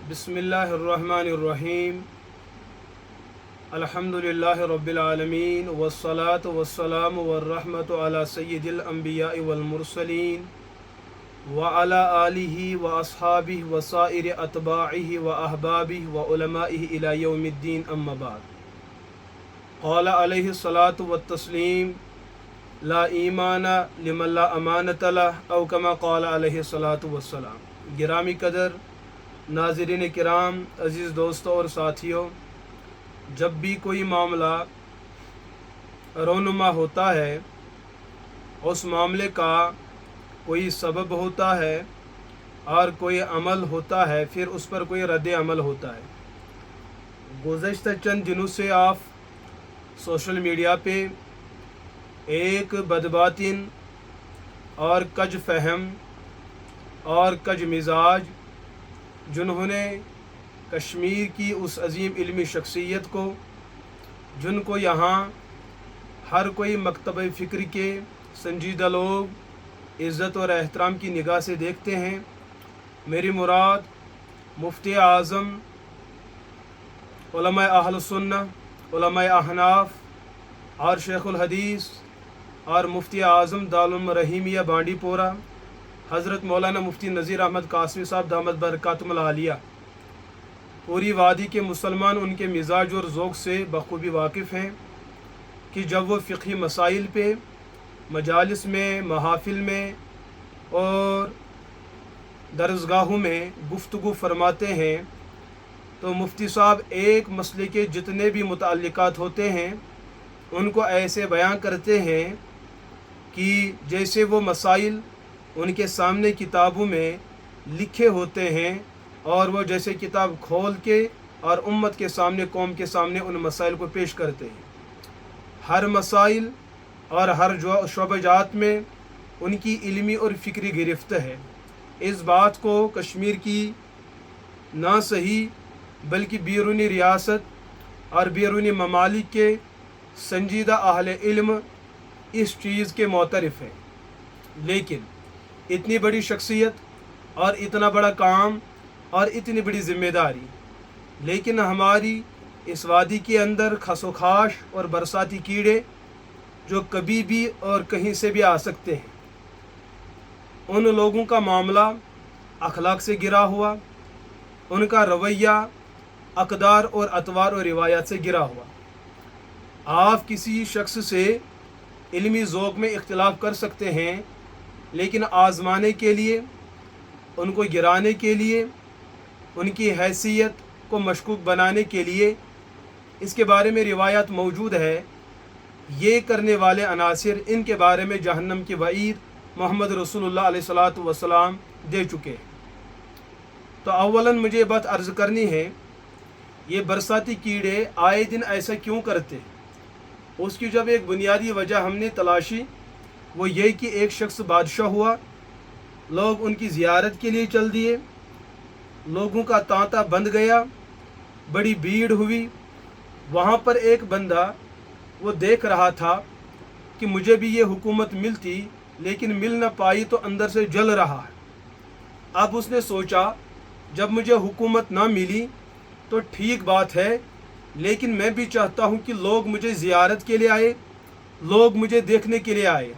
बिस्मिल्लाहिर्रहमानिर्रहीम अल्हम्दुलिल्लाहि रब्बिल आलमीन वस्सलातु वस्सलामु वर्रहमतु अला सय्यिदिल अंबिया'i वल मुरसलीन व अला आलिहि व अस्हाबिहि व साइरि अतबाइहि व अहबाबिहि व उलमाइहि इला यौमिद्दीन अम्मा बाद। क़ाल अलैहि सलातु व तस्लीम ला ईमाना लिमन ला अमानत लह औ कमा क़ाल अलैहि सलातु व सलाम। गिरामी कदर नाज़रीन किराम, अज़ीज़ दोस्तों और साथियों, जब भी कोई मामला रोनुमा होता है, उस मामले का कोई सबब होता है और कोई अमल होता है, फिर उस पर कोई रद्द अमल होता है। गुज़श्ता चंद दिनों से आप सोशल मीडिया पे एक बदबातिन और कज फहम और कज मिजाज जिन्होंने कश्मीर की उस अजीम इल्मी शख्सियत को, जिनको यहाँ हर कोई मकतब फ़िक्र के संजीदा लोग इज़्ज़त और एहतराम की निगाह से देखते हैं। मेरी मुराद मुफ्ती आज़म, उलमा अहल सुन्नह, उलमा अहनाफ और शेखुल हदीस और मुफ्ती आज़म दारुल रहीमिया बांडीपोरा हज़रत मौलाना मुफ्ती नज़ीर अहमद कासमी साहब दामद बरकातुहुल आलिया, पूरी वादी के मुसलमान उनके मिजाज और ज़ौक़ से बखूबी वाकिफ़ हैं कि जब वो फ़िक़ही मसाइल पे मजालिस में, महाफ़िल में और दरसगाहों में गुफ्तगू फरमाते हैं तो मुफ्ती साहब एक मसले के जितने भी मुताल्लिकात होते हैं उनको ऐसे बयां करते हैं कि जैसे वो मसाइल उनके सामने किताबों में लिखे होते हैं और वो जैसे किताब खोल के और उम्मत के सामने, कौम के सामने उन मसाइल को पेश करते हैं। हर मसाइल और हर शोबजात में उनकी इल्मी और फ़िक्री गिरफ्त है। इस बात को कश्मीर की ना सही बल्कि बैरूनी रियासत और बैरूनी ममालिक के संजीदा अहले इल्म इस चीज़ के मोतरफ़ है। लेकिन इतनी बड़ी शख्सियत और इतना बड़ा काम और इतनी बड़ी ज़िम्मेदारी, लेकिन हमारी इस वादी के अंदर खसोखाश और बरसाती कीड़े जो कभी भी और कहीं से भी आ सकते हैं, उन लोगों का मामला अखलाक से गिरा हुआ, उनका रवैया अक़दार और अतवार और रिवायात से गिरा हुआ। आप किसी शख्स से इल्मी ज़ौक़ में इख्तिलाफ़ कर सकते हैं, लेकिन आज़माने के लिए, उनको गिराने के लिए, उनकी हैसियत को मशकूक बनाने के लिए इसके बारे में रिवायत मौजूद है। ये करने वाले अनासिर, इनके बारे में जहन्नम की वईद मोहम्मद रसूलुल्लाह अलैहिस्सलातु वस्सलाम दे चुके हैं। तो अव्वलन मुझे बात अर्ज़ करनी है, ये बरसाती कीड़े आए दिन ऐसा क्यों करते हैं? उसकी जब एक बुनियादी वजह हमने तलाशी, वो ये कि एक शख्स बादशाह हुआ, लोग उनकी ज़ियारत के लिए चल दिए, लोगों का तांता बंध गया, बड़ी भीड़ हुई। वहाँ पर एक बंदा वो देख रहा था कि मुझे भी ये हुकूमत मिलती, लेकिन मिल न पाई तो अंदर से जल रहा है। अब उसने सोचा जब मुझे हुकूमत ना मिली तो ठीक बात है, लेकिन मैं भी चाहता हूँ कि लोग मुझे ज़ियारत के लिए आए, लोग मुझे देखने के लिए आए।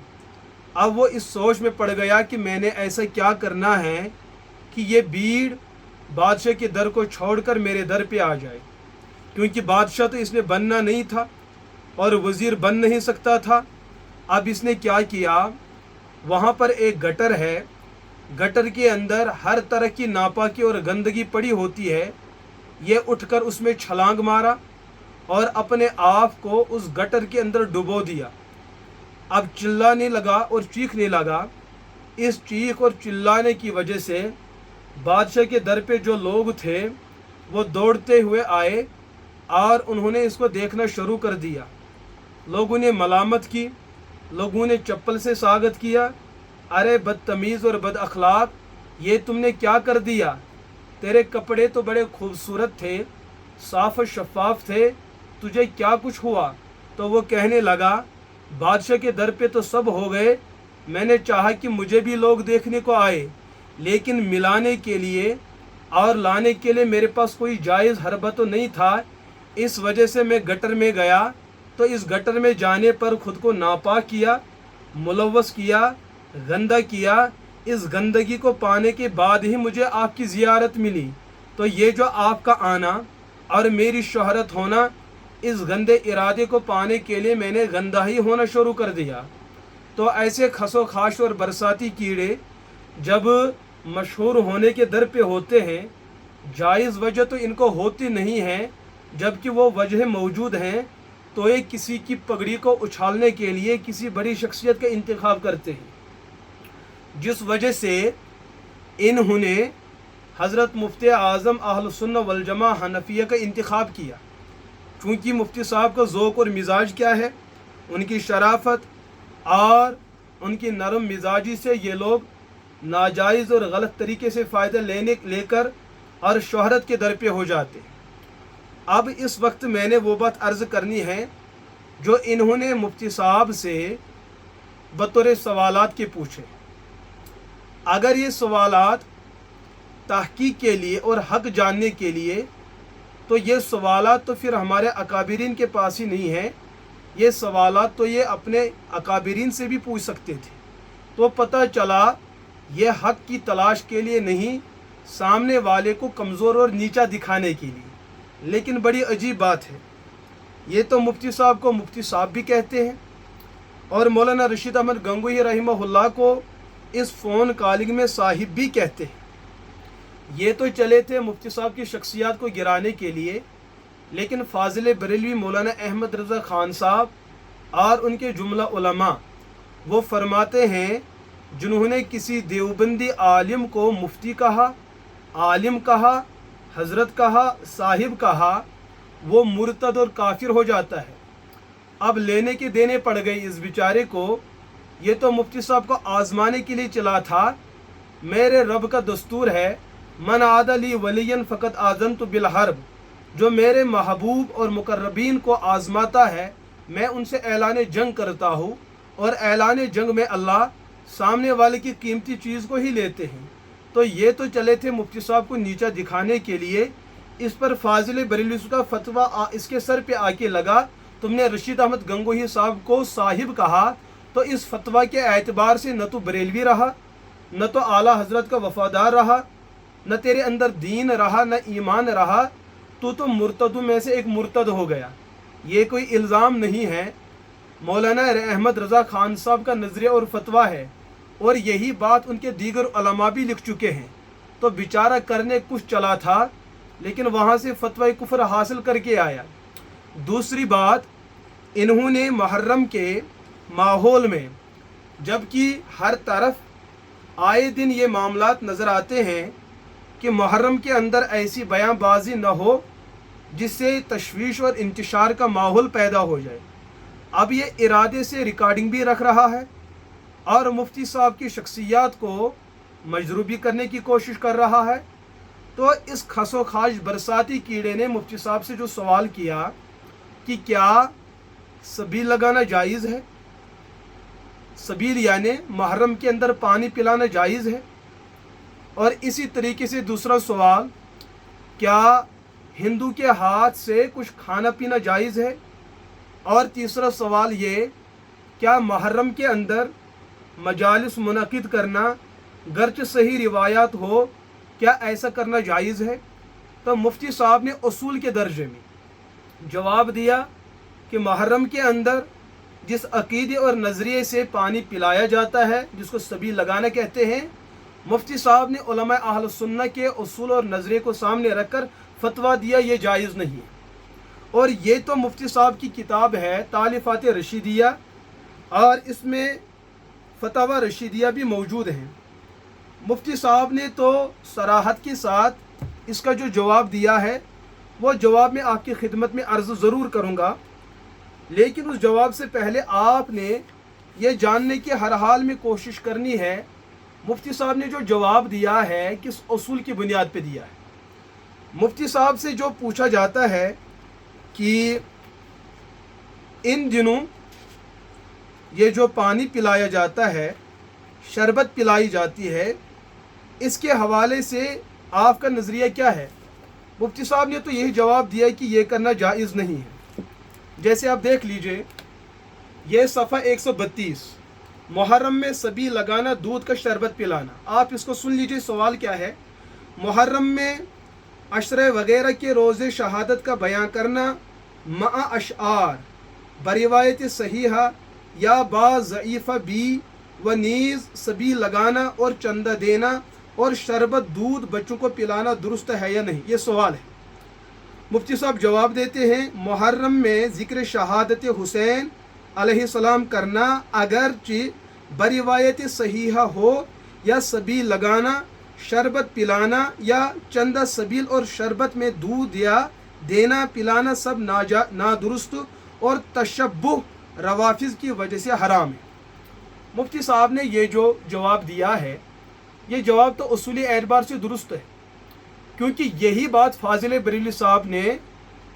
अब वो इस सोच में पड़ गया कि मैंने ऐसा क्या करना है कि ये भीड़ बादशाह के दर को छोड़कर मेरे दर पे आ जाए, क्योंकि बादशाह तो इसने बनना नहीं था और वज़ीर बन नहीं सकता था। अब इसने क्या किया, वहाँ पर एक गटर है, गटर के अंदर हर तरह की नापाकी और गंदगी पड़ी होती है। ये उठकर उसमें छलांग मारा और अपने आप को उस गटर के अंदर डुबो दिया। अब चिल्लाने लगा और चीखने लगा। इस चीख और चिल्लाने की वजह से बादशाह के दर पे जो लोग थे वो दौड़ते हुए आए और उन्होंने इसको देखना शुरू कर दिया। लोगों ने मलामत की, लोगों ने चप्पल से स्वागत किया, अरे बदतमीज़ और बद अखलाक, ये तुमने क्या कर दिया? तेरे कपड़े तो बड़े खूबसूरत थे, साफ़ और शफाफ थे, तुझे क्या कुछ हुआ? तो वो कहने लगा, बादशाह के दर पे तो सब हो गए, मैंने चाहा कि मुझे भी लोग देखने को आए, लेकिन मिलाने के लिए और लाने के लिए मेरे पास कोई जायज़ हरबा तो नहीं था। इस वजह से मैं गटर में गया, तो इस गटर में जाने पर ख़ुद को नापाक किया, मुलव्वस किया, गंदा किया। इस गंदगी को पाने के बाद ही मुझे आपकी ज़ियारत मिली। तो ये जो आपका आना और मेरी शोहरत होना, इस गंदे इरादे को पाने के लिए मैंने गंदा ही होना शुरू कर दिया। तो ऐसे खसो खाश और बरसाती कीड़े जब मशहूर होने के दर पे होते हैं, जायज़ वजह तो इनको होती नहीं है, जबकि वो वजह मौजूद हैं, तो ये किसी की पगड़ी को उछालने के लिए किसी बड़ी शख्सियत का इंतखाब करते हैं, जिस वजह से इन्होंने हज़रत मुफ्ती आज़म अहले सुन्ना वल जमा हनफिया का इंतखाब किया। चूँकि मुफ्ती साहब का ज़ौक़ और मिजाज क्या है, उनकी शराफत और उनकी नरम मिजाजी से ये लोग नाजायज़ और गलत तरीके से फ़ायदा लेकर और शोहरत के दर पे हो जाते हैं। अब इस वक्त मैंने वो बात अर्ज़ करनी है जो इन्होंने मुफ्ती साहब से बतौर सवालात के पूछे। अगर ये सवालात तहकीक के लिए और हक़ जानने के लिए, तो ये सवालात तो फिर हमारे अकाबिरीन के पास ही नहीं है। ये सवालात तो ये अपने अकाबिरीन से भी पूछ सकते थे। तो पता चला ये हक़ की तलाश के लिए नहीं, सामने वाले को कमज़ोर और नीचा दिखाने के लिए। लेकिन बड़ी अजीब बात है, ये तो मुफ्ती साहब को मुफ्ती साहब भी कहते हैं और मौलाना रशीद अहमद गंगोही रहमहुल्लाह को इस फ़ोन कॉलिंग में साहिब भी कहते हैं। ये तो चले थे मुफ्ती साहब की शख्सियत को गिराने के लिए, लेकिन फाजिल बरेलवी मौलाना अहमद रज़ा ख़ान साहब और उनके जुमला उलमा वो फरमाते हैं, जिन्होंने किसी देवबंदी आलिम को मुफ्ती कहा, आलिम कहा, हज़रत कहा, साहिब कहा, वो मुर्तद और काफिर हो जाता है। अब लेने के देने पड़ गई इस बेचारे को। ये तो मुफ्ती साहब को आजमाने के लिए चला था। मेरे रब का दस्तूर है, मन आदली वलियन फ़कत आज़नतु बिल हर्ब। जो मेरे महबूब और मुकर्रबीन को आज़माता है, मैं उनसे ऐलान जंग करता हूँ, और ऐलान जंग में अल्लाह सामने वाले की कीमती चीज़ को ही लेते हैं। तो ये तो चले थे मुफ्ती साहब को नीचा दिखाने के लिए। इस पर फाजिल बरेलवी का फतवा इसके सर पे आके लगा, तुमने रशीद अहमद गंगोही साहब को साहिब कहा, तो इस फतवा के एतबार से न तो बरेलवी रहा, न तो आला हज़रत का वफ़ादार रहा, न तेरे अंदर दीन रहा, न ईमान रहा। तो मुर्तदों में से एक मुर्तद हो गया। ये कोई इल्ज़ाम नहीं है, मौलाना अहमद रज़ा ख़ान साहब का नज़रिया और फतवा है, और यही बात उनके दीगर उलमा भी लिख चुके हैं। तो बेचारा करने कुछ चला था, लेकिन वहाँ से फतवा कुफ्र हासिल करके आया। दूसरी बात, इन्होंने मुहर्रम के माहौल में, जबकि हर तरफ आए दिन ये मामलात नज़र आते हैं कि मुहर्रम के अंदर ऐसी बयानबाजी न हो जिससे तशवीश और इंतशार का माहौल पैदा हो जाए। अब ये इरादे से रिकॉर्डिंग भी रख रहा है और मुफ्ती साहब की शख्सियत को मजरूबी करने की कोशिश कर रहा है। तो इस खसो खाश बरसाती कीड़े ने मुफ्ती साहब से जो सवाल किया कि क्या सबील लगाना जायज़ है, सबील यानी मुहर्रम के अंदर पानी पिलाना जायज़ है, और इसी तरीके से दूसरा सवाल, क्या हिंदू के हाथ से कुछ खाना पीना जायज़ है, और तीसरा सवाल ये, क्या मुहर्रम के अंदर मजालिस मुनक़िद करना, गर्च सही रिवायात हो, क्या ऐसा करना जायज़ है। तो मुफ्ती साहब ने उसूल के दर्जे में जवाब दिया कि मुहर्रम के अंदर जिस अक़ीदे और नज़रिए से पानी पिलाया जाता है, जिसको सबील लगाना कहते हैं, मुफ्ती साहब ने उलमा अहल सुन्नह के उसूल और नज़रिए को सामने रखकर फतवा दिया ये जायज़ नहीं है। और ये तो मुफ्ती साहब की किताब है तालिफ़ात रशीदिया, और इसमें फतवा रशीदिया भी मौजूद हैं। मुफ्ती साहब ने तो सराहत के साथ इसका जो जवाब दिया है, वो जवाब मैं आपकी खिदमत में अर्ज़ ज़रूर करूँगा, लेकिन उस जवाब से पहले आपने ये जानने की हर हाल में कोशिश करनी है मुफ्ती साहब ने जो जवाब दिया है किस उसूल की बुनियाद पे दिया है। मुफ्ती साहब से जो पूछा जाता है कि इन दिनों ये जो पानी पिलाया जाता है, शरबत पिलाई जाती है, इसके हवाले से आपका नज़रिया क्या है? मुफ्ती साहब ने तो यही जवाब दिया कि ये करना जायज़ नहीं है। जैसे आप देख लीजिए, ये सफ़ा 132, मुहर्रम में सभी लगाना, दूध का शरबत पिलाना। आप इसको सुन लीजिए, सवाल क्या है? मुहर्रम में अशरे वगैरह के रोज़े शहादत का बयां करना मा अशआर बरिवायत सहीहा या बा ज़ईफ़ा बी व नीज़ सभी लगाना और चंदा देना और शरबत दूध बच्चों को पिलाना दुरुस्त है या नहीं? ये सवाल है। मुफ्ती साहब जवाब देते हैं, मुहर्रम में ज़िक्र शहादत हुसैन अलैहिस्सलाम करना अगरचे बरिवायत सहीहा हो या सभी लगाना, शरबत पिलाना या चंदा सबील और शरबत में दूध या देना पिलाना सब नादुरुस्त और तशब्बुह रवाफिज की वजह से हराम है। मुफ्ती साहब ने ये जो जवाब दिया है, ये जवाब तो उसूली एतबार से दुरुस्त है, क्योंकि यही बात फाजिल बरेलवी साहब ने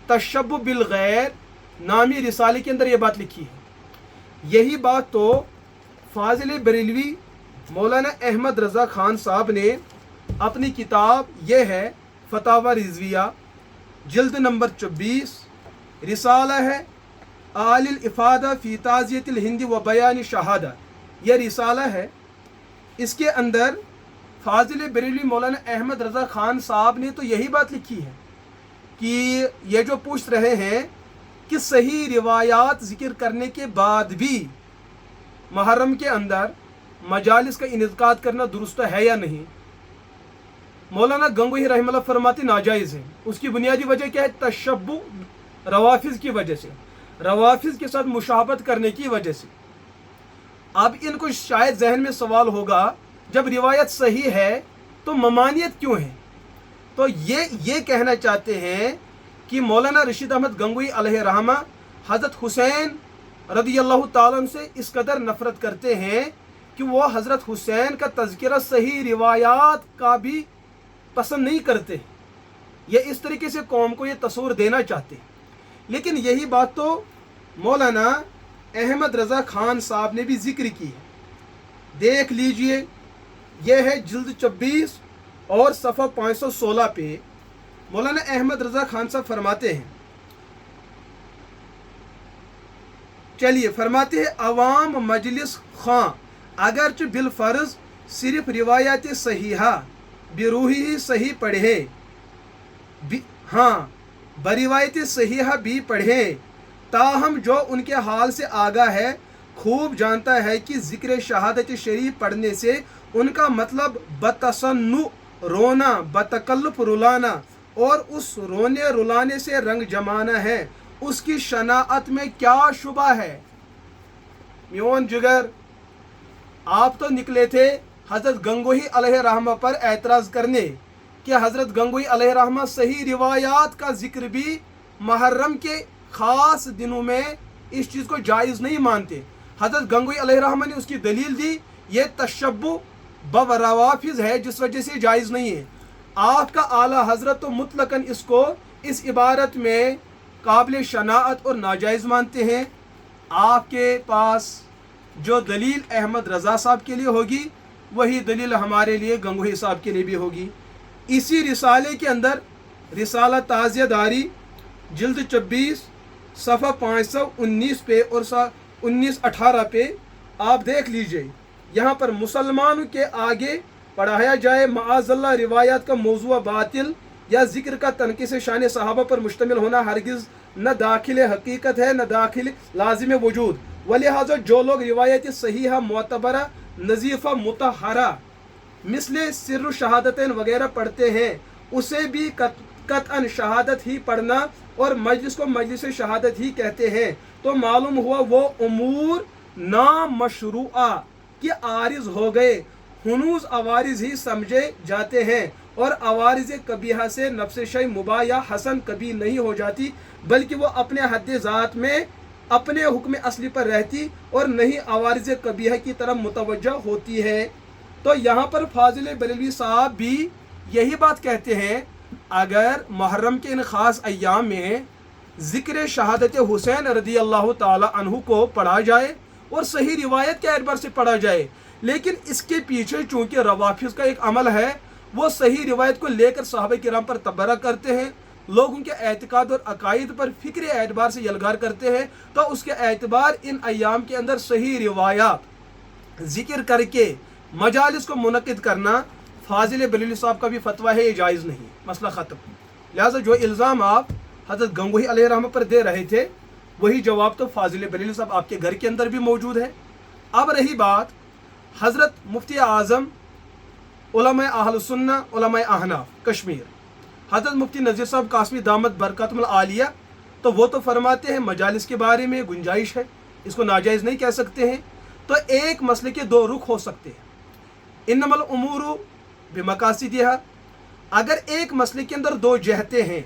तशब्बुह बिल गैर नामी रिसाले के अंदर ये बात लिखी है। यही बात तो फाजिल बरेलवी मौलाना अहमद रज़ा खान साहब ने अपनी किताब ये है फतावा रिजविया जिल्द नंबर 24, रिसाला है आलिल इफ़ादा फ़ी ताज़ियतिल हिंद व बयान शहादा, यह रिसाला है। इसके अंदर फाजिल बरेलवी मौलाना अहमद रज़ा खान साहब ने तो यही बात लिखी है कि ये जो पूछ रहे हैं कि सही रिवायात ज़िक्र करने के बाद भी मुहर्रम के अंदर मजालिस का इनेकाद करना दुरुस्त है या नहीं। मौलाना गंगोही रहमतुल्लाह फरमाते नाजायज़ है। उसकी बुनियादी वजह क्या है? तशब्बुह रवाफिज की वजह से, रवाफिज के साथ मुशाबत करने की वजह से। अब इनको शायद जहन में सवाल होगा, जब रिवायत सही है तो ममानियत क्यों है? तो ये कहना चाहते हैं कि मौलाना रशीद अहमद गंगोही अलैहि रहमा हज़रत हुसैन रदियल्लाहु ताला अन्हु से इस कदर नफ़रत करते हैं कि वो हज़रत हुसैन का तज़किरा सही रिवायात का भी पसंद नहीं करते। ये इस तरीके से कौम को ये तस्वुर देना चाहते। लेकिन यही बात तो मौलाना अहमद रज़ा खान साहब ने भी जिक्र की है। देख लीजिए, यह है जिल्द 24 और सफ़ा 516 पे मौलाना अहमद रज़ा खान साहब फरमाते हैं, चलिए फरमाते हैं, अवाम मजलिस खां अगरचे बिल फ़र्ज सिर्फ रिवायत सहीहा बिरूही ही सही पढ़े, हाँ बरिवायत सहीहा भी पढ़े, ताहम जो उनके हाल से आगा है खूब जानता है कि ज़िक्र शहादत शरीफ पढ़ने से उनका मतलब बतसन्नु रोना, बतकल्लुफ रुलाना और उस रोने रुलाने से रंग जमाना है। उसकी शनाअत में क्या शुबा है? म्योन जिगर, आप तो निकले थे हज़रत गंगोही अलैहि रहमा पर एतराज़ करने कि हज़रत गंगोही अलैहि रहमा सही रिवायात का जिक्र भी मुहर्रम के ख़ास दिनों में इस चीज़ को जायज़ नहीं मानते। हज़रत गंगोही अलैहि रहमा ने उसकी दलील दी, ये तशब्बुह बरवाफिज है जिस वजह से जायज़ नहीं है। आपका आला हज़रत तो मुतलकन इसको इस इबारत में काबिल शनाअत और नाजायज़ मानते हैं। आपके पास जो दलील अहमद रज़ा साहब के लिए होगी वही दलील हमारे लिए गंगोही साहब के लिए भी होगी। इसी रिसाले के अंदर रिसाला ताज़ियदारी जिल्द 24 सफ़ा 519 पे और 1918 पे आप देख लीजिए, यहाँ पर मुसलमानों के आगे पढ़ाया जाए माअज़ल्लाह रिवायात का मौज़ू बातिल या ज़िक्र का तनक़ीस शान सहाबा पर मुश्तमिल होना हरगिज़ न दाखिल हकीकत है न दाखिल लाजिम वजूद। वलिहाज़ा जो लोग रिवायत सहीहा मुअतबरा नज़ीफ़ा मुतहरा मिसले सिर्र शहादतैन वगैरह पढ़ते हैं, उसे भी कतअन शहादत ही पढ़ना और मजलिस को मजलिस शहादत ही कहते हैं। तो मालूम हुआ वो उमूर नामशरूआ कि आरिज हो गए, हुनूज अवारिज ही समझे जाते हैं और अवारिज कबीहा से नफ्स शय मुबा या हसन कभी नहीं हो जाती, बल्कि वो अपने हद ज़ात में अपने हुक्म असली पर रहती और नहीं अवारिज कबीहा की तरफ मुतवज्जा होती है। तो यहाँ पर फाजिल बरेलवी साहब भी यही बात कहते हैं, अगर मुहर्रम के इन ख़ास अय्याम में ज़िक्र शहादत हुसैन रदी अल्लाह ताला अन्हु को पढ़ा जाए और सही रिवायत के एतबार से पढ़ा जाए, लेकिन इसके पीछे चूँकि रवाफिज का एक अमल है, वो सही रिवायत को लेकर सहाबा किराम पर तबर्रा करते हैं, लोगों के एतकाद और अकायद पर फ़िक्री एतबार से यलगार करते हैं, तो उसके एतबार इन अयाम के अंदर सही रिवायात ज़िक्र करके मजालिस को मुनक़िद करना फाजिल बरेलवी साहब का भी फतवा है, ये जायज़ नहीं, मसला ख़त्म। लिहाजा जो इल्ज़ाम आप हज़रत गंगोही अलैहि रहमत पर दे रहे थे, वही जवाब तो फाजिल बरेलवी साहब आपके घर के अंदर भी मौजूद है। अब रही बात हज़रत मुफ्ती आज़म उलमा अहल सुन्ना उलमा अहनाफ कश्मीर हज़रत मुफ्ती नज़ीर साहब कासमी दामत बरकतुल आलिया, तो वो तो फरमाते हैं मजालिस के बारे में गुंजाइश है, इसको नाजायज़ नहीं कह सकते हैं। तो एक मसले के दो रुख हो सकते हैं, इन्नमल उमूरु बिमकासिदिहा, अगर एक मसले के अंदर दो जहतें हैं,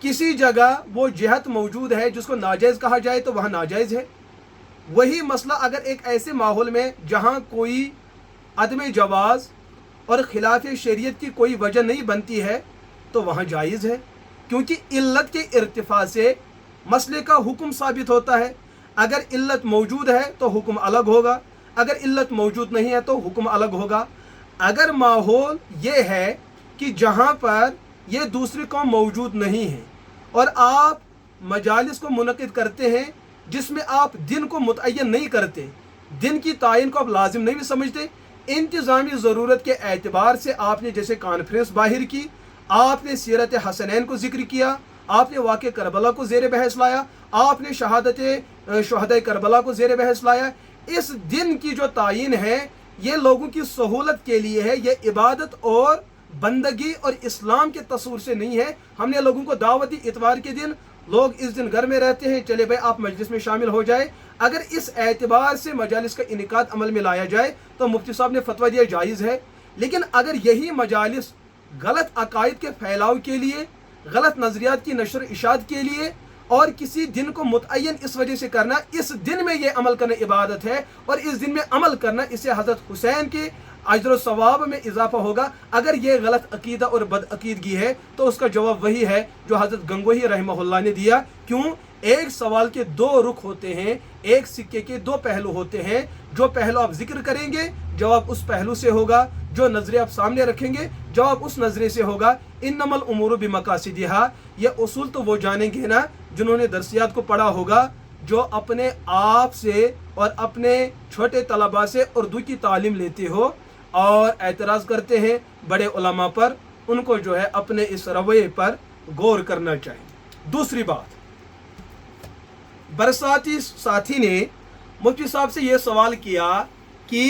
किसी जगह वो जहत मौजूद है जिसको नाजायज़ कहा जाए तो वहाँ नाजायज़ है। वही मसला अगर एक ऐसे माहौल में जहाँ कोई अदम जवाज़ और खिलाफ शरीयत की कोई वजह नहीं बनती है तो वहाँ जायज़ है, क्योंकि इल्लत के इर्तिफा से मसले का हुक्म साबित होता है। अगर इल्लत मौजूद है तो हुक्म अलग होगा, अगर इल्लत मौजूद नहीं है तो हुक्म अलग होगा। अगर माहौल ये है कि जहाँ पर ये दूसरी कौम मौजूद नहीं है और आप मजालिस को मुनक़िद करते हैं जिसमें आप दिन को मुतय्यन नहीं करते, दिन की तायन को आप लाजिम नहीं भी समझते, इंतज़ामी ज़रूरत के एतबार से आपने जैसे कॉन्फ्रेंस बाहर की, आपने सीरत हसनैन को जिक्र किया, आपने वाक़े करबला को ज़ेर बहस लाया, आपने शहादत शुहदा करबला को ज़ेर बहस लाया, इस दिन की जो तायीन है ये लोगों की सहूलत के लिए है, ये इबादत और बंदगी और इस्लाम के तस्वुर से नहीं है। हमने लोगों को दावत दी इतवार के दिन, लोग इस दिन घर में रहते हैं, चले भाई आप मजलिस में शामिल हो जाए। अगर इस एतबार से मजालिस का इनकाद अमल में लाया जाए तो मुफ्ती साहब ने फतवा दिया जायज़ है। लेकिन अगर यही मजालिस गलत अकायद के फैलाव के लिए, गलत नज़रियात की नशर इशात के लिए और किसी दिन को मुतय्यन इस वजह से करना, इस दिन में ये अमल करना इबादत है और इस दिन में अमल करना इससे हज़रत हुसैन के अजर सवाब में इजाफा होगा, अगर ये गलत अकीदा और बदअकीदगी है तो उसका जवाब वही है जो हज़रत गंगोही रहमहुल्लाह ने दिया। क्यों? एक सवाल के दो रुख होते हैं, एक सिक्के के दो पहलू होते हैं। जो पहलू आप जिक्र करेंगे जवाब उस पहलू से होगा, जो नजरे आप सामने रखेंगे जवाब उस नजरे से होगा। इन्नमल उमूरु बिमकासिदिहा, ये उसूल तो वो जानेंगे ना जिन्होंने दरसियात को पढ़ा होगा, जो अपने आप से और अपने छोटे तलबा से उर्दू की तालीम लेते हो और एतराज़ करते हैं बड़े उलमा पर, उनको जो है अपने इस रवैये पर गौर करना चाहिए। दूसरी बात, बरसाती साथी ने मुफ्ती साहब से ये सवाल किया कि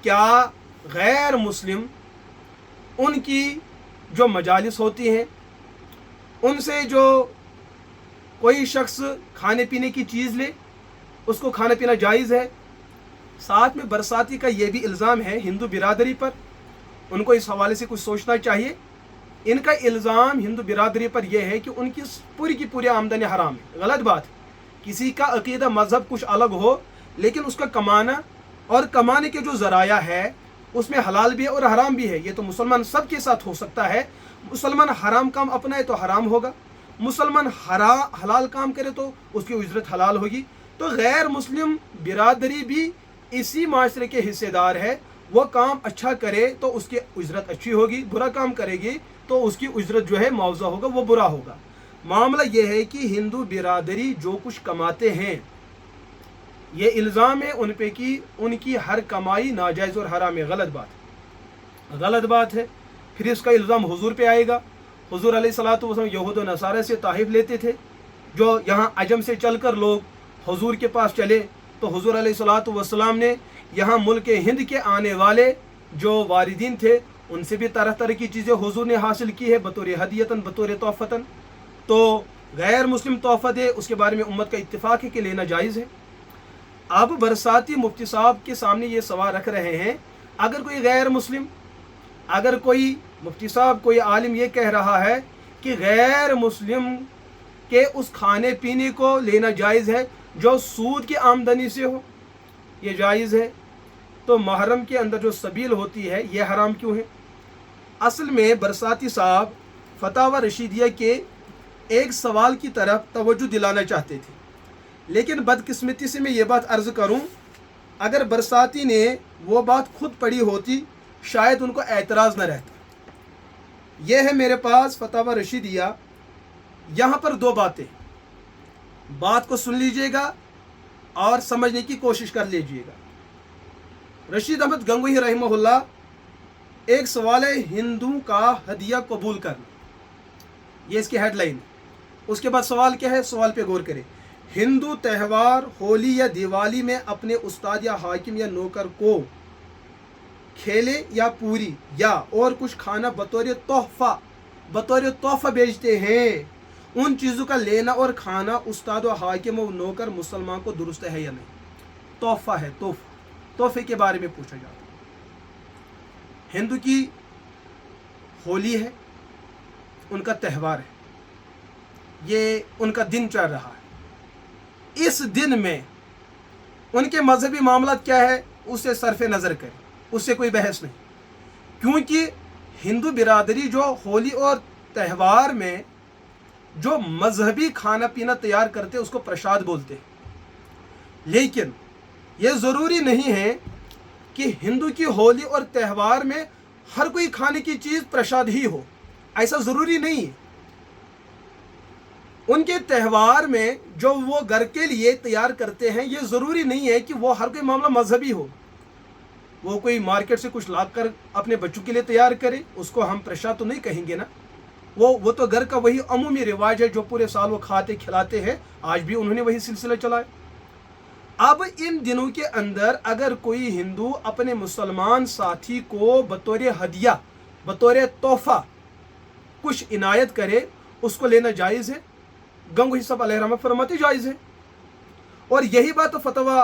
क्या गैर मुस्लिम उनकी जो मजालिस होती हैं उनसे जो कोई शख्स खाने पीने की चीज़ ले उसको खाना पीना जायज़ है। साथ में बरसाती का ये भी इल्ज़ाम है हिंदू बिरादरी पर, उनको इस हवाले से कुछ सोचना चाहिए। इनका इल्ज़ाम हिंदू बिरादरी पर यह है कि उनकी पूरी की पूरी आमदनी हराम है। गलत बात है। किसी का अकीदा मज़हब कुछ अलग हो लेकिन उसका कमाना और कमाने के जो ज़राया है उसमें हलाल भी है और हराम भी है। ये तो मुसलमान सब के साथ हो सकता है। मुसलमान हराम काम अपनाए तो हराम होगा, मुसलमान हलाल काम करे तो उसकी उजरत हलाल होगी। तो गैर मुस्लिम बिरादरी भी इसी माशरे के हिस्सेदार है। वो काम अच्छा करे तो उसकी उजरत अच्छी होगी, बुरा काम करेगी तो उसकी उजरत जो है मुआवजा होगा, वो बुरा होगा। मामला यह है कि हिंदू बिरादरी जो कुछ कमाते हैं ये इल्ज़ाम है उन पे कि उनकी हर कमाई नाजायज़ और हराम है। गलत बात है। फिर इसका इल्ज़ाम हुजूर पे आएगा। हुजूर अलैहिस्सलातु वस्सलाम यहूद और नसारा से ताहिफ लेते थे। जो यहाँ अजम से चलकर लोग हुजूर के पास चले तो हुजूर अलैहिस्सलातु वस्सलाम ने यहाँ मुल्क हिंद के आने वाले जो वारिदीन थे उनसे भी तरह तरह की चीज़ें हुजूर ने हासिल की है बतौर हदियतन, बतौर तोहफ़तन। तो गैर मुस्लिम तोहफ़ा दे उसके बारे में उम्मत का इत्तिफाक है कि लेना जायज़ है। अब बरसाती मुफ्ती साहब के सामने ये सवाल रख रहे हैं, अगर कोई गैर मुस्लिम, अगर कोई मुफ्ती साहब कोई आलिम ये कह रहा है कि गैर मुस्लिम के उस खाने पीने को लेना जायज़ है जो सूद की आमदनी से हो, ये जायज़ है, तो महरम के अंदर जो सबील होती है ये हराम क्यों है? असल में बरसाती साहब फतावा रशीदिया के एक सवाल की तरफ तवज्जो दिलाना चाहते थे, लेकिन बदकिस्मती से मैं ये बात अर्ज़ करूं, अगर बरसाती ने वो बात खुद पढ़ी होती शायद उनको एतराज़ न रहता। ये है मेरे पास फतावा रशीदिया। यहाँ पर दो बातें, बात को सुन लीजिएगा और समझने की कोशिश कर लीजिएगा। रशीद अहमद गंगोही रहमहुल्लाह, एक सवाल है हिंदू का हदिया कबूल करना, ये इसकी हेडलाइन है। उसके बाद सवाल क्या है, सवाल पे गौर करें। हिंदू त्यौहार होली या दिवाली में अपने उस्ताद या हाकिम या नौकर को खेले या पूरी या और कुछ खाना बतौर तोहफा बेचते हैं, उन चीज़ों का लेना और खाना उस्ताद और हाकिम और नौकर मुसलमान को दुरुस्त है या नहीं? तोहफा है, तोहफे के बारे में पूछा जाता है। हिंदू की होली है, उनका त्यौहार है, ये उनका दिन चल रहा है। इस दिन में उनके मजहबी मामला क्या है उसे सरफे नज़र करें, उससे कोई बहस नहीं, क्योंकि हिंदू बिरादरी जो होली और त्यौहार में जो मजहबी खाना पीना तैयार करते उसको प्रसाद बोलते हैं। लेकिन ये ज़रूरी नहीं है कि हिंदू की होली और त्यौहार में हर कोई खाने की चीज़ प्रसाद ही हो, ऐसा ज़रूरी नहीं है। उनके त्यौहार में जो वो घर के लिए तैयार करते हैं, ये ज़रूरी नहीं है कि वो हर कोई मामला मजहबी हो। वो कोई मार्केट से कुछ लाकर अपने बच्चों के लिए तैयार करे, उसको हम प्रसाद तो नहीं कहेंगे ना। वो तो घर का वही अमूमी रिवाज है जो पूरे साल वो खाते खिलाते हैं, आज भी उन्होंने वही सिलसिला चलाया। अब इन दिनों के अंदर अगर कोई हिंदू अपने मुसलमान साथी को बतौर हदिया, बतौर तोहफा कुछ इनायत करे, उसको लेना जायज़ है। गंगोही साहब अलैहिर्रहमत फरमाते जायज़ है। और यही बात तो फतवा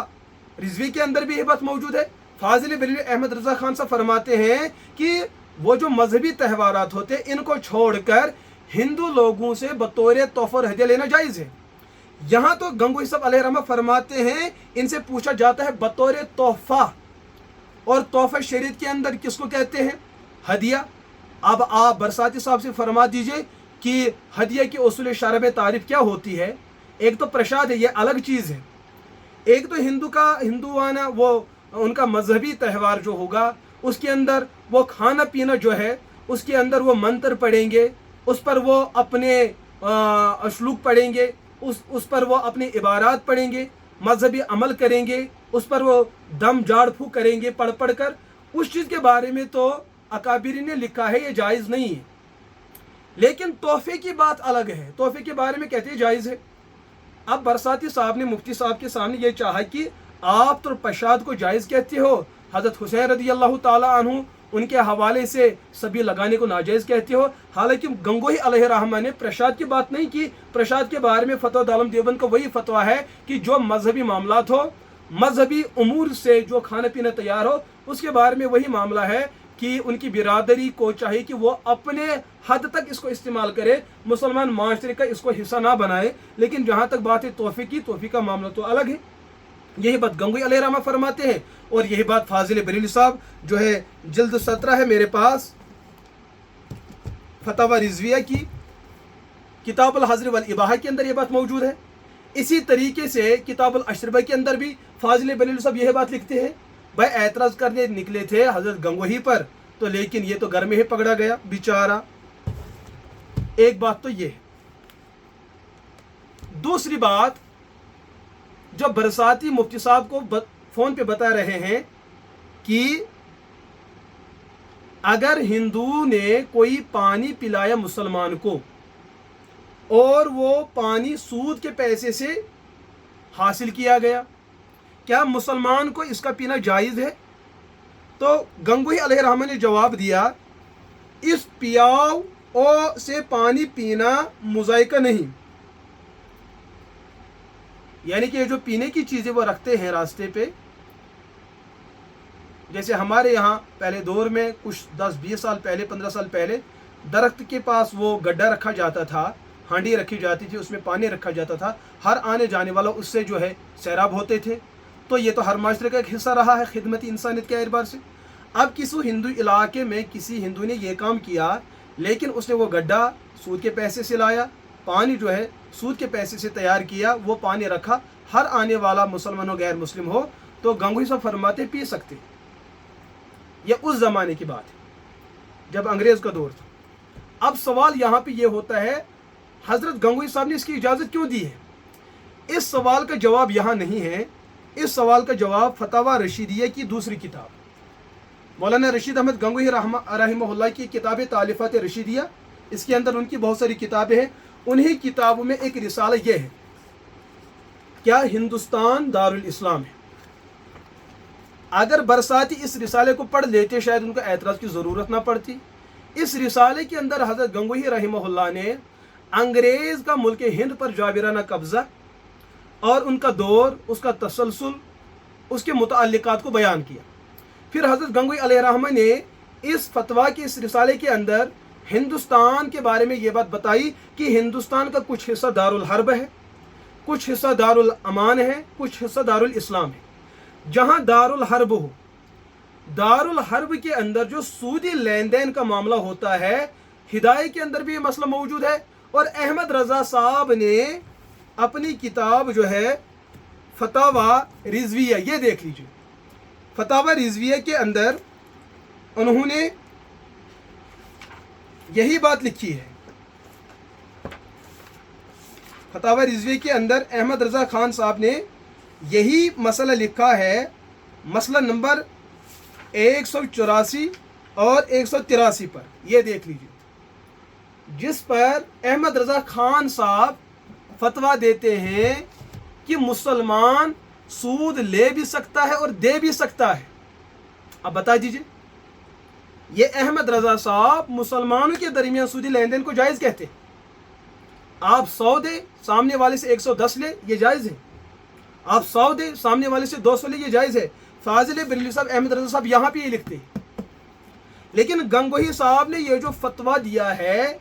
रिजवी के अंदर भी यही बात मौजूद है। फाजिल बरेलवी अहमद रज़ा खान साहब फरमाते हैं कि वो जो मजहबी त्यौहारात होते हैं, इनको छोड़कर हिंदू लोगों से बतौर तोहफा और हदिया लेना जायज़ है। यहाँ तो गंगोही साहब अलैहिर्रहमत फरमाते हैं, इनसे पूछा जाता है बतौर तोहफा, और तोहफा शरीयत के अंदर किसको कहते हैं? हदिया। अब आप बरसाती साहब से फरमा दीजिए कि हदिया की उसूल शरअ में तारीफ क्या होती है। एक तो प्रसाद है, ये अलग चीज़ है। एक तो हिंदुआना वो उनका मजहबी त्यौहार जो होगा, उसके अंदर वो खाना पीना जो है, उसके अंदर वो मंत्र पढ़ेंगे, उस पर वो अपने अशलूक पढ़ेंगे, उस पर वो अपनी इबारात पढ़ेंगे, मजहबी अमल करेंगे, उस पर वो दम झाड़ फूक करेंगे पढ़ कर। उस चीज़ के बारे में तो अकाबिरी ने लिखा है ये जायज़ नहीं है। लेकिन तोहफे की बात अलग है, तोहफे के बारे में कहते हैं जायज़ है। अब बरसाती साहब ने मुफ्ती साहब के सामने ये चाहा कि आप तो प्रसाद को जायज़ कहते हो, हज़रत हुसैन रज़ी अल्लाह ताला अन्हु उनके हवाले से सभी लगाने को नाजायज़ कहते हो। हालांकि गंगोही अलैहिर्रहमा ने प्रसाद की बात नहीं की। प्रसाद के बारे में फतवा दारुल देवबंद का वही फतवा है कि जो मजहबी मामलात हो, मजहबी उमूर से जो खाना पीना तैयार हो, उसके बारे में वही मामला है कि उनकी बिरादरी को चाहिए कि वो अपने हद तक इसको इस्तेमाल करे, मुसलमान माशरे का इसको हिस्सा ना बनाए। लेकिन जहाँ तक बात है तोहफे की, तोहफे का मामला तो अलग है। यही बात गंगोही अलैहिर्रहमा फरमाते हैं, और यही बात फाजिल बरेलवी साहब जो है जिल्द 17 है मेरे पास फतवा रिजविया की किताबुल हज़्र वल इबाहा के अंदर ये बात मौजूद है। इसी तरीके से किताबुल अशरबा के अंदर भी फाजिल बरेलवी साहब यही बात लिखते हैं। भाई एतराज़ करने निकले थे हज़रत गंगोही पर, तो लेकिन ये तो घर में ही पकड़ा गया बेचारा। एक बात तो ये है। दूसरी बात, जो बरसाती मुफ्ती साहब को फ़ोन पे बता रहे हैं कि अगर हिंदू ने कोई पानी पिलाया मुसलमान को और वो पानी सूद के पैसे से हासिल किया गया, क्या मुसलमान को इसका पीना जायज़ है? तो गंगोही अलैहिर्रहमा ने जवाब दिया, इस पियाव से पानी पीना मुज़ायका नहीं। यानी कि जो पीने की चीज़ें वो रखते हैं रास्ते पे, जैसे हमारे यहाँ पहले दौर में कुछ 10-20 साल पहले, 15 साल पहले दरख्त के पास वो गड्ढा रखा जाता था, हांडी रखी जाती थी, उसमें पानी रखा जाता था, हर आने जाने वाला उससे जो है सैराब होते थे। तो ये तो हर माशरे का एक हिस्सा रहा है खिदमती इंसानियत के एतबार से। अब किसी हिंदू इलाके में किसी हिंदू ने ये काम किया, लेकिन उसने वो गड्ढा सूद के पैसे से लाया, पानी जो है सूद के पैसे से तैयार किया, वो पानी रखा, हर आने वाला मुसलमान हो गैर मुस्लिम हो, तो गंगोही साहब फरमाते पी सकते। यह उस ज़माने की बात है जब अंग्रेज़ का दौर था। अब सवाल यहाँ पे ये होता है, हज़रत गंगोही साहब ने इसकी इजाज़त क्यों दी है? इस सवाल का जवाब यहाँ नहीं है। इस सवाल का जवाब फतावा रशीदिया की दूसरी किताब, मौलाना रशीद अहमद गंगोही रहमहुल्लाह की किताब तालिफ़ात रशीदिया, इसके अंदर उनकी बहुत सारी किताबें हैं। उन्हीं किताबों में एक रिसाला ये है, क्या हिंदुस्तान दारुल इस्लाम है? अगर बरसाती इस रिसाले को पढ़ लेते शायद उनको एतराज़ की ज़रूरत ना पड़ती। इस रिसाले के अंदर हज़रत गंगोही रहमहुल्लाह ने अंग्रेज़ का मुल्क हिंद पर जाबिराना कब्ज़ा और उनका दौर, उसका तसलसल, उसके मुतअल्लिक़ात को बयान किया। फिर हज़रत गंगोही अलैहिर्रहमा ने इस फतवा के इस रिसाले के अंदर हिंदुस्तान के बारे में ये बात बताई कि हिंदुस्तान का कुछ हिस्सा दारुल हर्ब है, कुछ हिस्सा दारुल अमान है, कुछ हिस्सा दारुल इस्लाम है। जहाँ दारुल हर्ब हो, दारुल हर्ब के अंदर जो सूदी लेन देन का मामला होता है, हिदायत के अंदर भी ये मसला मौजूद है। और अहमद रज़ा साहब ने अपनी किताब जो है फतावा रिजविया, ये देख लीजिए, फतावा रिजविया के अंदर उन्होंने यही बात लिखी है। फतावा रिजविया के अंदर अहमद रज़ा खान साहब ने यही मसला लिखा है, मसला नंबर 184 और 183 पर, यह देख लीजिए, जिस पर अहमद रज़ा खान साहब फतवा देते हैं कि मुसलमान सूद ले भी सकता है और दे भी सकता है। अब बता दीजिए, ये अहमद रज़ा साहब मुसलमानों के दरमियान सूदी लेन देन को जायज़ कहते हैं। आप 100 दे, सामने वाले से 110 ले, ये जायज़ है। आप 100 दे, सामने वाले से 200 ले, ये जायज़ है। फाजिल बरेलवी साहब, अहमद रज़ा साहब यहाँ पे ये लिखते हैं। लेकिन गंगोही साहब ने ये जो फतवा दिया है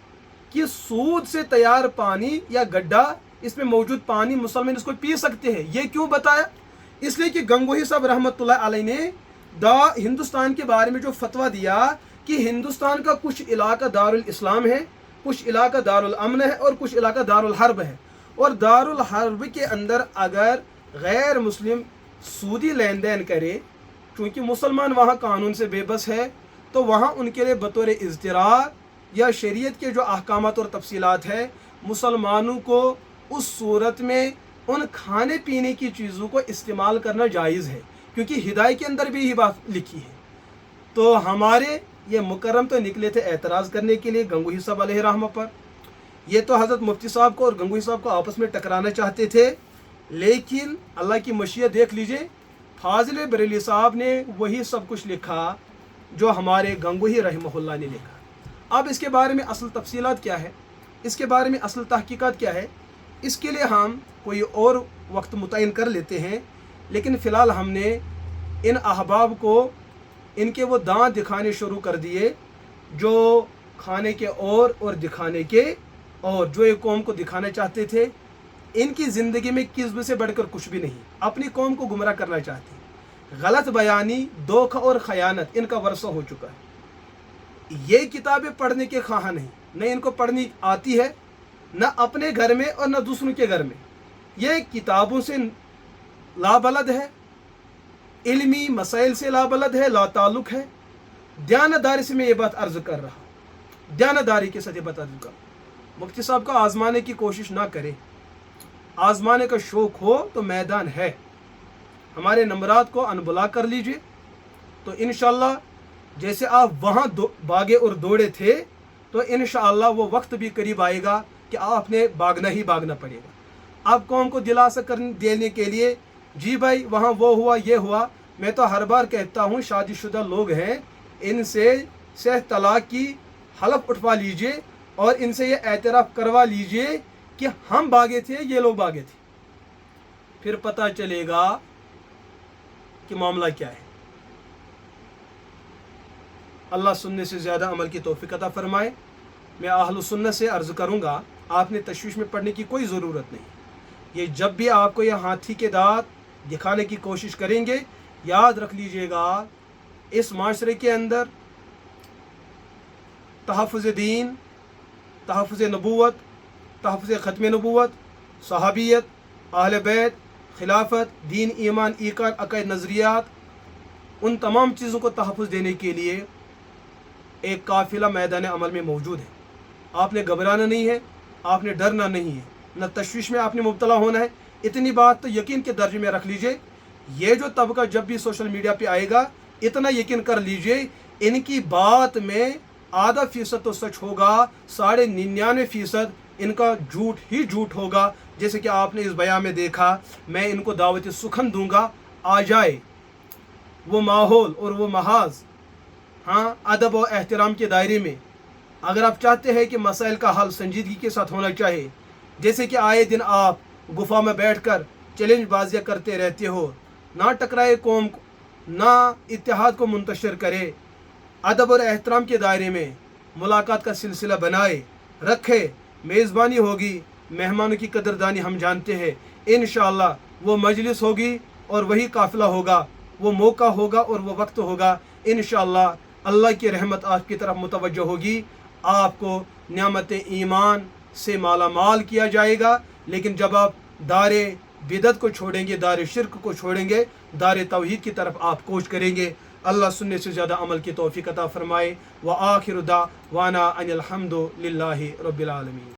कि सूद से तैयार पानी या गड्ढा, इसमें मौजूद पानी मुसलमान इसको पी सकते हैं, ये क्यों बताया? इसलिए कि गंगोही साहब रहमतुल्लाह अलैह ने हिंदुस्तान के बारे में जो फतवा दिया कि हिंदुस्तान का कुछ इलाका दारुल इस्लाम है, कुछ इलाका दारुल अमन है और कुछ इलाका दारुल हर्ब है। और दारुल हर्ब के अंदर अगर गैर मुस्लिम सूदी लेन देन करे, चूँकि मुसलमान वहाँ कानून से बेबस है, तो वहाँ उनके लिए बतौर इज़्तिरार या शरीयत के जो अहकामात और तफसीलात है, मुसलमानों को उस सूरत में उन खाने पीने की चीज़ों को इस्तेमाल करना जायज़ है, क्योंकि हिदायत के अंदर भी यही बात लिखी है। तो हमारे ये मुकर्रम तो निकले थे एतराज़ करने के लिए गंगोही साहब अलैहिर्रहमा पर। ये तो हज़रत मुफ्ती साहब को और गंगोही साहब को आपस में टकराना चाहते थे, लेकिन अल्लाह की मशीयत देख लीजिए, फाजिल बरेलवी साहब ने वही सब कुछ लिखा जो हमारे गंगोही रहमहुल्लाह ने लिखा। अब इसके बारे में असल तफसीलात क्या है, इसके बारे में असल तहकीकात क्या है, इसके लिए हम कोई और वक्त मुतय्यन कर लेते हैं। लेकिन फ़िलहाल हमने इन अहबाब को इनके वो दांत दिखाने शुरू कर दिए जो खाने के और दिखाने के और, जो एक कौम को दिखाना चाहते थे। इनकी ज़िंदगी में किस्म से बढ़कर कुछ भी नहीं, अपनी कौम को गुमराह करना चाहते। गलत बयानी, धोखा और ख़यानत इनका वर्षा हो चुका है। ये किताबें पढ़ने के ख्वाह नहीं, न इनको पढ़नी आती है, न अपने घर में और न दूसरों के घर में। ये किताबों से लाबलद है, इल्मी मसाइल से लाबलद है, लाताल्लुक़ है। दयानतदारी से मैं ये बात अर्ज़ कर रहा हूँ, दयानतदारी के साथ ये बात अर्ज़ कर। मुफ्ती साहब का आज़माने की कोशिश ना करें, आज़माने का शौक़ हो तो मैदान है। हमारे नंबरात को अनबुला कर लीजिए, तो इंशाअल्लाह जैसे आप वहाँ भागे और दौड़े थे, तो इंशाअल्लाह वो वक्त भी करीब आएगा कि आपने भागना ही भागना पड़ेगा। आप कौम को दिलासा देने के लिए, जी भाई वहाँ वो हुआ ये हुआ, मैं तो हर बार कहता हूँ शादीशुदा लोग हैं, इनसे सह तलाक की हलफ उठवा लीजिए और इनसे ये एतराफ़ करवा लीजिए कि हम भागे थे, ये लोग भागे थे, फिर पता चलेगा कि मामला क्या है। अल्लाह सुनने से ज़्यादा अमल की तौफीक अता फरमाए। मैं अहलुस सुन्नत से अर्ज़ करूँगा, आपने तशवीश में पढ़ने की कोई ज़रूरत नहीं। ये जब भी आपको ये हाथी के दांत दिखाने की कोशिश करेंगे, याद रख लीजिएगा, इस माशरे के अंदर तहफ़्फ़ुज़ दीन, तहफ़्फ़ुज़ नबूवत, तहफ़्फ़ुज़ ख़त्म नबूवत, सहाबियत, अहले बैत, खिलाफत, दीन, ईमान, ईकान, अक़ीदा, नज़रियात, उन तमाम चीज़ों को तहफ़्फ़ुज़ देने के लिए एक काफ़िला मैदान अमल में मौजूद है। आपने घबराना नहीं है, आपने डरना नहीं है, न तशवीश में आपने मुब्तला होना है। इतनी बात तो यकीन के दर्जे में रख लीजिए, ये जो तबका जब भी सोशल मीडिया पे आएगा, इतना यकीन कर लीजिए इनकी बात में आधा फीसद तो सच होगा, 99.99% इनका झूठ ही झूठ होगा। जैसे कि आपने इस बयान में देखा, मैं इनको दावत सुखन दूंगा, आ जाए वो माहौल और वो महाज, हाँ, अदब और एहतराम के दायरे में। अगर आप चाहते हैं कि मसाइल का हल संजीदगी के साथ होना चाहिए, जैसे कि आए दिन आप गुफा में बैठकर चैलेंज बाजियाँ करते रहते हो, ना टकराए कौम को, ना इत्तेहाद को मुंतशिर करे, अदब और एहतराम के दायरे में मुलाकात का सिलसिला बनाए रखे, मेज़बानी होगी, मेहमानों की कदरदानी हम जानते हैं। इंशाअल्लाह वो मजलिस होगी और वही काफ़िला होगा, वो मौका होगा और वो वक्त होगा। इंशाअल्लाह अल्लाह की रहमत आपकी तरफ मुतवज्जो होगी, आपको नियामत ईमान से माला माल किया जाएगा। लेकिन जब आप दारे बिदत को छोड़ेंगे, दारे शिरक को छोड़ेंगे, दारे तौहीद की तरफ आप कोच करेंगे। अल्लाह सुनने से ज़्यादा अमल की तौफीक अता फरमाए। व आखिर दावाना अनिल हम्दुलिल्लाहि रब्बिल आलमीन।